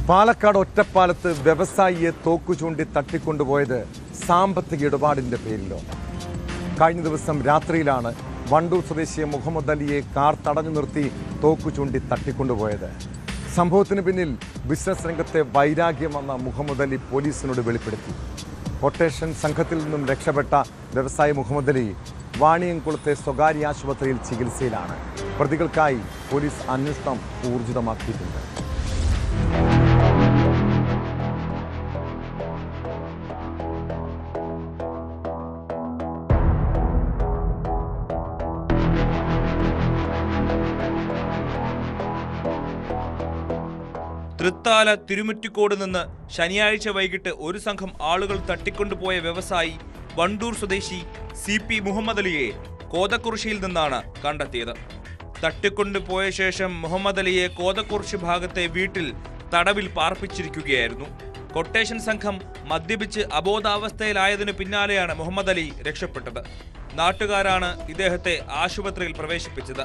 പാലക്കാട് ഒറ്റപ്പാലത്ത് വ്യവസായിയെ തോക്കു ചൂണ്ടി തട്ടിക്കൊണ്ടുപോയത് സാമ്പത്തിക ഇടപാടിന്റെ പേരിലോ? കഴിഞ്ഞ ദിവസം രാത്രിയിലാണ് വണ്ടൂർ സ്വദേശിയെ മുഹമ്മദ് അലിയെ കാർ തടഞ്ഞു നിർത്തി തോക്കു ചൂണ്ടി തട്ടിക്കൊണ്ടുപോയത്. സംഭവത്തിന് പിന്നിൽ ബിസിനസ് രംഗത്തെ വൈരാഗ്യം വന്ന മുഹമ്മദ് അലി പോലീസിനോട് വെളിപ്പെടുത്തി. കൊട്ടേഷൻ സംഘത്തിൽ നിന്നും രക്ഷപ്പെട്ട വ്യവസായി മുഹമ്മദ് അലി വാണിയംകുളത്തെ സ്വകാര്യ ആശുപത്രിയിൽ ചികിത്സയിലാണ്. പ്രതികൾക്കായി പോലീസ് അന്വേഷണം ഊർജിതമാക്കിയിട്ടുണ്ട്. തൃത്താല തിരുമുറ്റിക്കോട് നിന്ന് ശനിയാഴ്ച വൈകിട്ട് ഒരു സംഘം ആളുകൾ തട്ടിക്കൊണ്ടുപോയ വ്യവസായി വണ്ടൂർ സ്വദേശി CP മുഹമ്മദ് അലിയെ കോതക്കുറിശ്ശിയിൽ നിന്നാണ് കണ്ടെത്തിയത്. തട്ടിക്കൊണ്ടുപോയ ശേഷം മുഹമ്മദ് അലിയെ കോതക്കുറിശ്ശി ഭാഗത്തെ വീട്ടിൽ തടവിൽ പാർപ്പിച്ചിരിക്കുകയായിരുന്നു. കൊട്ടേഷൻ സംഘം മദ്യപിച്ച് അബോധാവസ്ഥയിലായതിനു പിന്നാലെയാണ് മുഹമ്മദ് അലി രക്ഷപ്പെട്ടത്. നാട്ടുകാരാണ് ഇദ്ദേഹത്തെ ആശുപത്രിയിൽ പ്രവേശിപ്പിച്ചത്.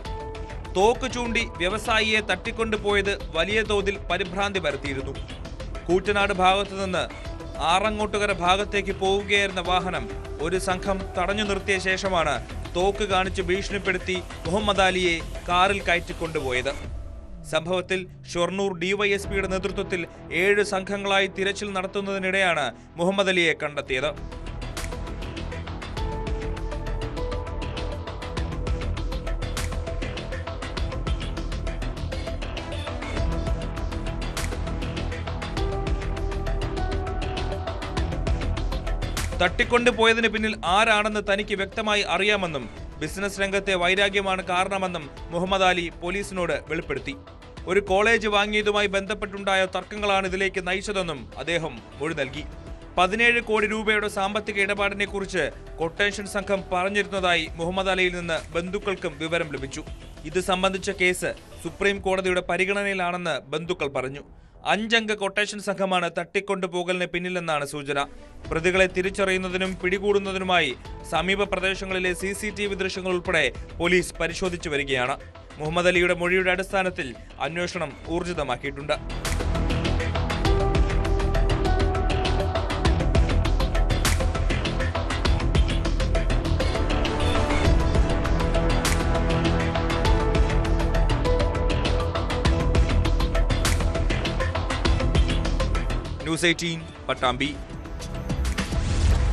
തോക്ക് ചൂണ്ടി വ്യവസായിയെ തട്ടിക്കൊണ്ടുപോയത് വലിയ തോതിൽ പരിഭ്രാന്തി പരത്തിയിരുന്നു. കൂറ്റനാട് ഭാഗത്തു നിന്ന് ആറങ്ങോട്ടുകര ഭാഗത്തേക്ക് പോവുകയായിരുന്ന വാഹനം ഒരു സംഘം തടഞ്ഞു നിർത്തിയ ശേഷമാണ് തോക്ക് കാണിച്ച് ഭീഷണിപ്പെടുത്തി മുഹമ്മദ് അലിയെ കാറിൽ കയറ്റിക്കൊണ്ടുപോയത്. സംഭവത്തിൽ ഷൊർണൂർ DYSPയുടെ നേതൃത്വത്തിൽ 7 സംഘങ്ങളായി തിരച്ചിൽ നടത്തുന്നതിനിടെയാണ് മുഹമ്മദ് അലിയെ കണ്ടെത്തിയത്. തട്ടിക്കൊണ്ടുപോയതിന് പിന്നിൽ ആരാണെന്ന് തനിക്ക് വ്യക്തമായി അറിയാമെന്നും ബിസിനസ് രംഗത്തെ വൈരാഗ്യമാണ് കാരണമെന്നും മുഹമ്മദ് അലി പോലീസിനോട് വെളിപ്പെടുത്തി. ഒരു കോളേജ് വാങ്ങിയതുമായി ബന്ധപ്പെട്ടുണ്ടായ തർക്കങ്ങളാണ് ഇതിലേക്ക് നയിച്ചതെന്നും അദ്ദേഹം മൊഴി നൽകി. 17 കോടി രൂപയുടെ സാമ്പത്തിക ഇടപാടിനെ കുറിച്ച് കൊട്ടേഷൻ സംഘം പറഞ്ഞിരുന്നതായി മുഹമ്മദ് അലിയിൽ നിന്ന് ബന്ധുക്കൾക്കും വിവരം ലഭിച്ചു. ഇത് സംബന്ധിച്ച കേസ് സുപ്രീം കോടതിയുടെ പരിഗണനയിലാണെന്ന് ബന്ധുക്കൾ പറഞ്ഞു. 5 അംഗ കൊട്ടേഷൻ സംഘമാണ് തട്ടിക്കൊണ്ടുപോകലിന് പിന്നിലെന്നാണ് സൂചന. പ്രതികളെ തിരിച്ചറിയുന്നതിനും പിടികൂടുന്നതിനുമായി സമീപ പ്രദേശങ്ങളിലെ CCTV ദൃശ്യങ്ങൾ ഉൾപ്പെടെ പോലീസ് പരിശോധിച്ചു വരികയാണ്. മുഹമ്മദ് അലിയുടെ മൊഴിയുടെ അടിസ്ഥാനത്തിൽ അന്വേഷണം ഊർജിതമാക്കിയിട്ടുണ്ട്. News 18 പട്ടാമ്പി.